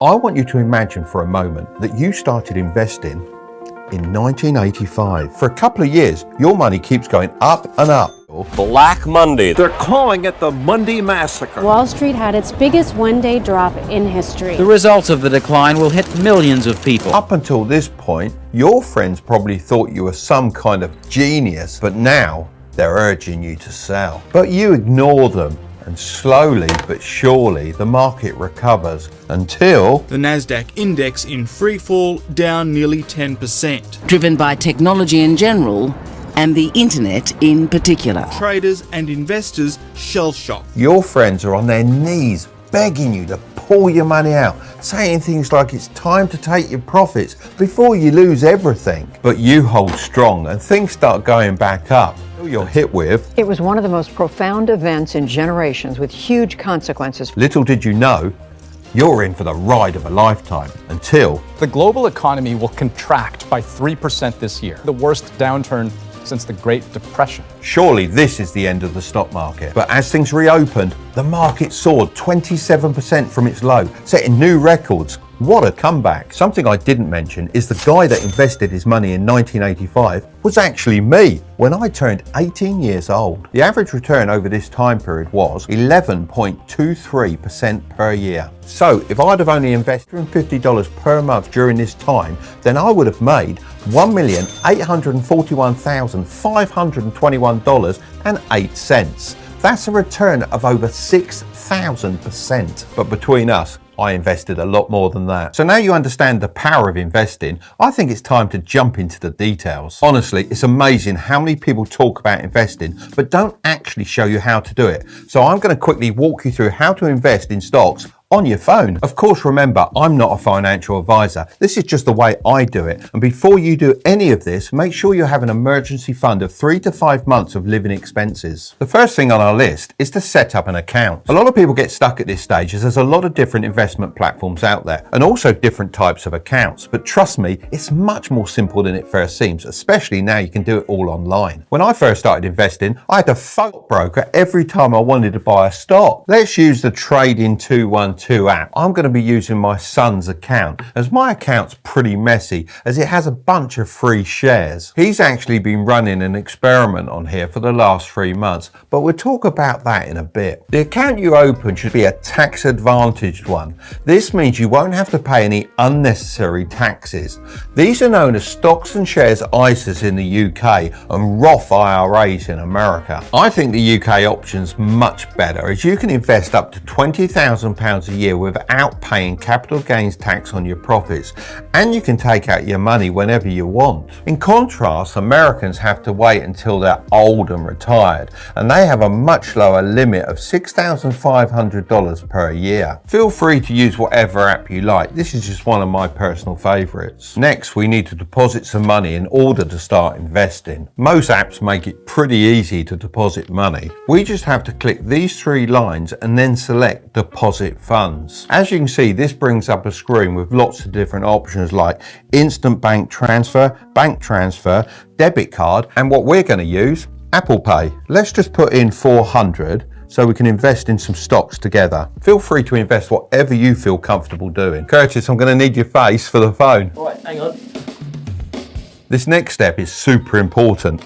I want you to imagine for a moment that you started investing in 1985. For a couple of years, your money keeps going up and up. Black Monday. They're calling it the Monday Massacre. Wall Street had its biggest one-day drop in history. The results of the decline will hit millions of people. Up until this point, your friends probably thought you were some kind of genius, but now they're urging you to sell. But you ignore them, and slowly but surely the market recovers until the Nasdaq index in free fall, down nearly 10%. Driven by technology in general and the internet in particular. Traders and investors shell-shocked. Your friends are on their knees begging you to pull your money out, saying things like it's time to take your profits before you lose everything. But you hold strong and things start going back up. You're hit with, it was one of the most profound events in generations with huge consequences. Little did you know, you're in for the ride of a lifetime until the global economy will contract by 3% this year, the worst downturn since the Great Depression. Surely this is the end of the stock market. But as things reopened, the market soared 27% from its low, setting new records. What a comeback. Something I didn't mention is the guy that invested his money in 1985 was actually me when I turned 18 years old. The average return over this time period was 11.23% per year. So if I'd have only invested $50 per month during this time, then I would have made $1,841,521.08. That's a return of over 6,000%. But between us, I invested a lot more than that. So now you understand the power of investing, I think it's time to jump into the details. Honestly, it's amazing how many people talk about investing, but don't actually show you how to do it. So I'm going to quickly walk you through how to invest in stocks on your phone. Of course, remember, I'm not a financial advisor. This is just the way I do it. And before you do any of this, make sure you have an emergency fund of 3 to 5 months of living expenses. The first thing on our list is to set up an account. A lot of people get stuck at this stage as there's a lot of different investment platforms out there and also different types of accounts. But trust me, it's much more simple than it first seems, especially now you can do it all online. When I first started investing, I had to phone a broker every time I wanted to buy a stock. Let's use the Trading212 app. I'm going to be using my son's account as my account's pretty messy as it has a bunch of free shares. He's actually been running an experiment on here for the last 3 months, but we'll talk about that in a bit. The account you open should be a tax advantaged one. This means you won't have to pay any unnecessary taxes. These are known as stocks and shares ISAs in the UK and Roth IRAs in America. I think the UK option's much better as you can invest up to £20,000 a year without paying capital gains tax on your profits, and you can take out your money whenever you want. In contrast, Americans have to wait until they're old and retired, and they have a much lower limit of $6,500 per year. Feel free to use whatever app you like. This is just one of my personal favorites. Next, we need to deposit some money in order to start investing. Most apps make it pretty easy to deposit money. We just have to click these 3 lines and then select deposit funds. As you can see, this brings up a screen with lots of different options like instant bank transfer, debit card, and what we're going to use, Apple Pay. Let's just put in 400 so we can invest in some stocks together. Feel free to invest whatever you feel comfortable doing. Curtis, I'm going to need your face for the phone. All right, hang on. This next step is super important.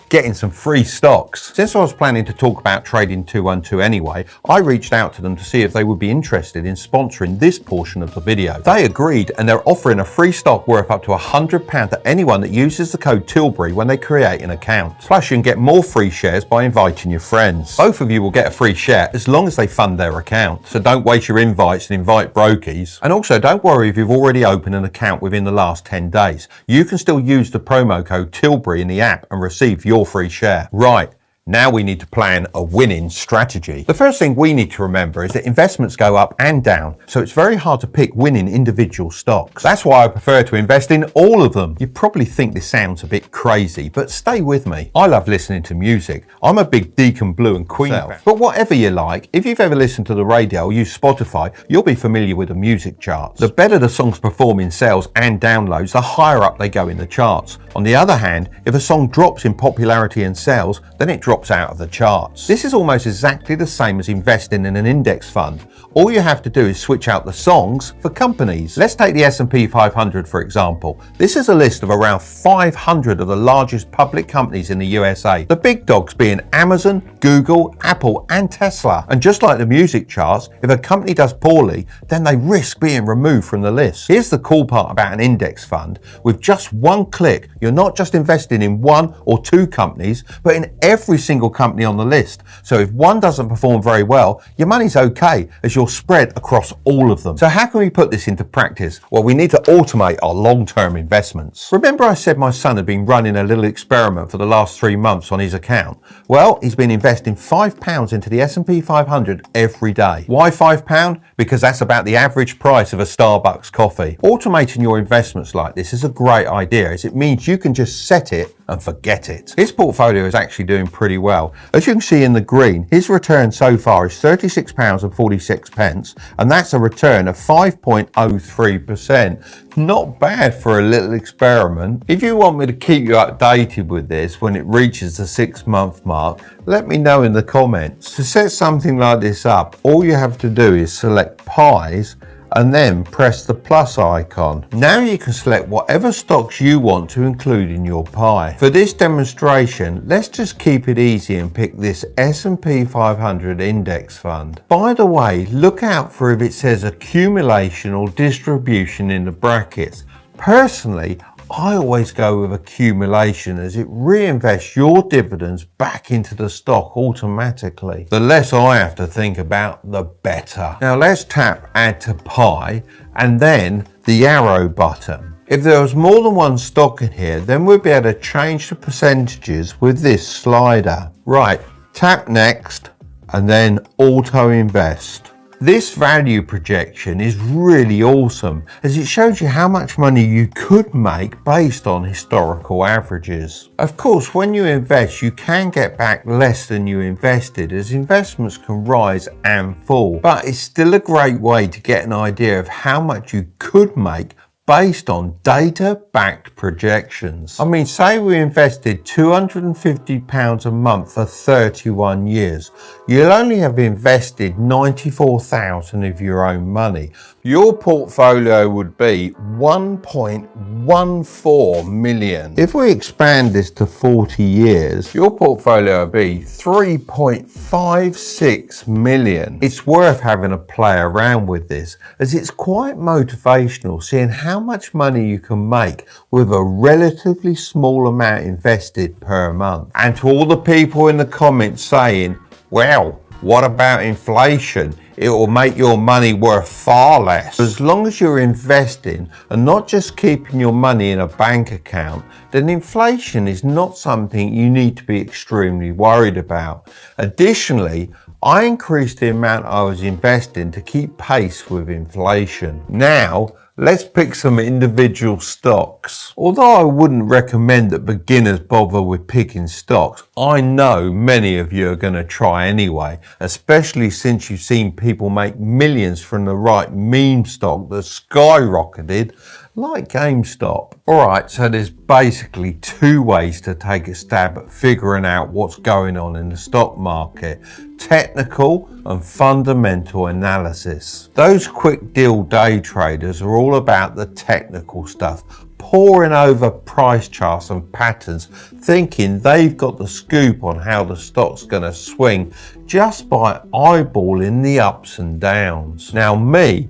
Getting some free stocks. Since I was planning to talk about Trading212 anyway, I reached out to them to see if they would be interested in sponsoring this portion of the video. They agreed and they're offering a free stock worth up to £100 to anyone that uses the code Tilbury when they create an account. Plus you can get more free shares by inviting your friends. Both of you will get a free share as long as they fund their account. So don't waste your invites and invite brokies. And also don't worry if you've already opened an account within the last 10 days. You can still use the promo code Tilbury in the app and receive your free share. Right. Now we need to plan a winning strategy. The first thing we need to remember is that investments go up and down, so it's very hard to pick winning individual stocks. That's why I prefer to invest in all of them. You probably think this sounds a bit crazy, but stay with me. I love listening to music. I'm a big Deacon Blue and Queen fan. But whatever you like, if you've ever listened to the radio or used Spotify, you'll be familiar with the music charts. The better the songs perform in sales and downloads, the higher up they go in the charts. On the other hand, if a song drops in popularity and sales, then it drops drops out of the charts. This is almost exactly the same as investing in an index fund. All you have to do is switch out the songs for companies. Let's take the S&P 500 for example. This is a list of around 500 of the largest public companies in the USA. The big dogs being Amazon, Google, Apple and Tesla. And just like the music charts, if a company does poorly, then they risk being removed from the list. Here's the cool part about an index fund. With just one click, you're not just investing in one or two companies, but in every single company on the list. So if one doesn't perform very well, your money's okay as you're spread across all of them. So how can we put this into practice? Well, we need to automate our long-term investments. Remember I said my son had been running a little experiment for the last 3 months on his account? Well, he's been investing £5 into the S&P 500 every day. Why £5? Because that's about the average price of a Starbucks coffee. Automating your investments like this is a great idea as it means you can just set it and forget it. His portfolio is actually doing pretty well. As you can see in the green, his return so far is £36.46 and that's a return of 5.03%. Not bad for a little experiment. If you want me to keep you updated with this when it reaches the 6-month mark, let me know in the comments. To set something like this up, all you have to do is select pies and then press the plus icon. Now you can select whatever stocks you want to include in your pie. For this demonstration, let's just keep it easy and pick this S&P 500 index fund. By the way, look out for if it says accumulation or distribution in the brackets. Personally, I always go with accumulation as it reinvests your dividends back into the stock automatically. The less I have to think about, the better. Now let's tap add to pie and then the arrow button. If there was more than one stock in here, then we'll be able to change the percentages with this slider. Right, tap next and then auto invest. This value projection is really awesome as it shows you how much money you could make based on historical averages. Of course, when you invest, you can get back less than you invested as investments can rise and fall, but it's still a great way to get an idea of how much you could make based on data-backed projections. I mean, say we invested £250 a month for 31 years. You'll only have invested £94,000 of your own money. Your portfolio would be £1.14 million. If we expand this to 40 years, your portfolio would be £3.56 million. It's worth having a play around with this as it's quite motivational seeing how much money you can make with a relatively small amount invested per month. And to all the people in the comments saying, well, what about inflation? It will make your money worth far less. As long as you're investing and not just keeping your money in a bank account, then inflation is not something you need to be extremely worried about. Additionally, I increased the amount I was investing to keep pace with inflation. Now, let's pick some individual stocks. Although I wouldn't recommend that beginners bother with picking stocks, I know many of you are going to try anyway, especially since you've seen people make millions from the right meme stock that skyrocketed, like GameStop. Alright, so there's basically two ways to take a stab at figuring out what's going on in the stock market: technical and fundamental analysis. Those quick deal day traders are all about the technical stuff, poring over price charts and patterns, thinking they've got the scoop on how the stock's going to swing just by eyeballing the ups and downs. Now me,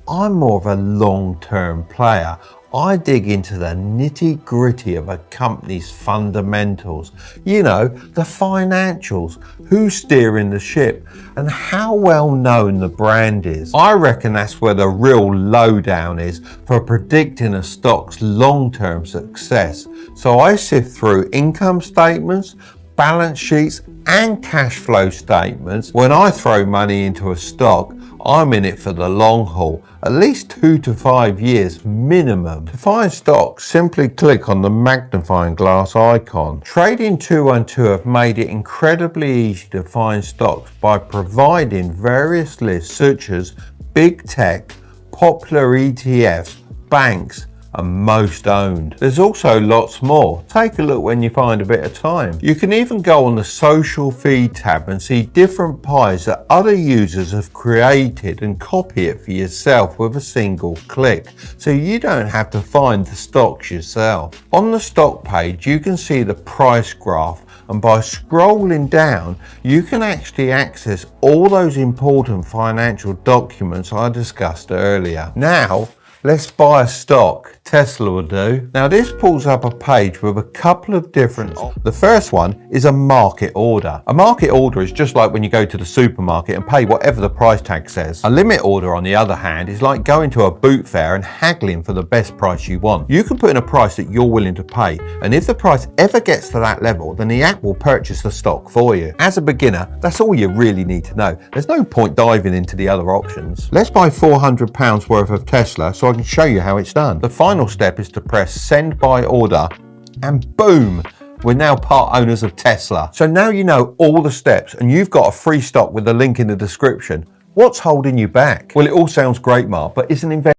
I'm more of a long-term player. I dig into the nitty-gritty of a company's fundamentals. You know, the financials, who's steering the ship, and how well known the brand is. I reckon that's where the real lowdown is for predicting a stock's long-term success. So I sift through income statements, balance sheets, and cash flow statements. When I throw money into a stock, I'm in it for the long haul, at least 2 to 5 years minimum. To find stocks, simply click on the magnifying glass icon. Trading 212 have made it incredibly easy to find stocks by providing various lists such as big tech, popular ETFs, banks, and most owned. There's also lots more. Take a look when you find a bit of time. You can even go on the social feed tab and see different pies that other users have created and copy it for yourself with a single click, so you don't have to find the stocks yourself. On the stock page you can see the price graph, and by scrolling down you can actually access all those important financial documents I discussed earlier. Now let's buy a stock. Tesla will do. Now this pulls up a page with a couple of different options. The first one is a market order. A market order is just like when you go to the supermarket and pay whatever the price tag says. A limit order, on the other hand, is like going to a boot fair and haggling for the best price you want. You can put in a price that you're willing to pay, and if the price ever gets to that level, then the app will purchase the stock for you. As a beginner, that's all you really need to know. There's no point diving into the other options. Let's buy £400 worth of Tesla so I can show you how it's done. The final step is to press send by order, and boom, we're now part owners of Tesla. So now you know all the steps and you've got a free stock with the link in the description. What's holding you back? Well, it all sounds great, Mark, but isn't investing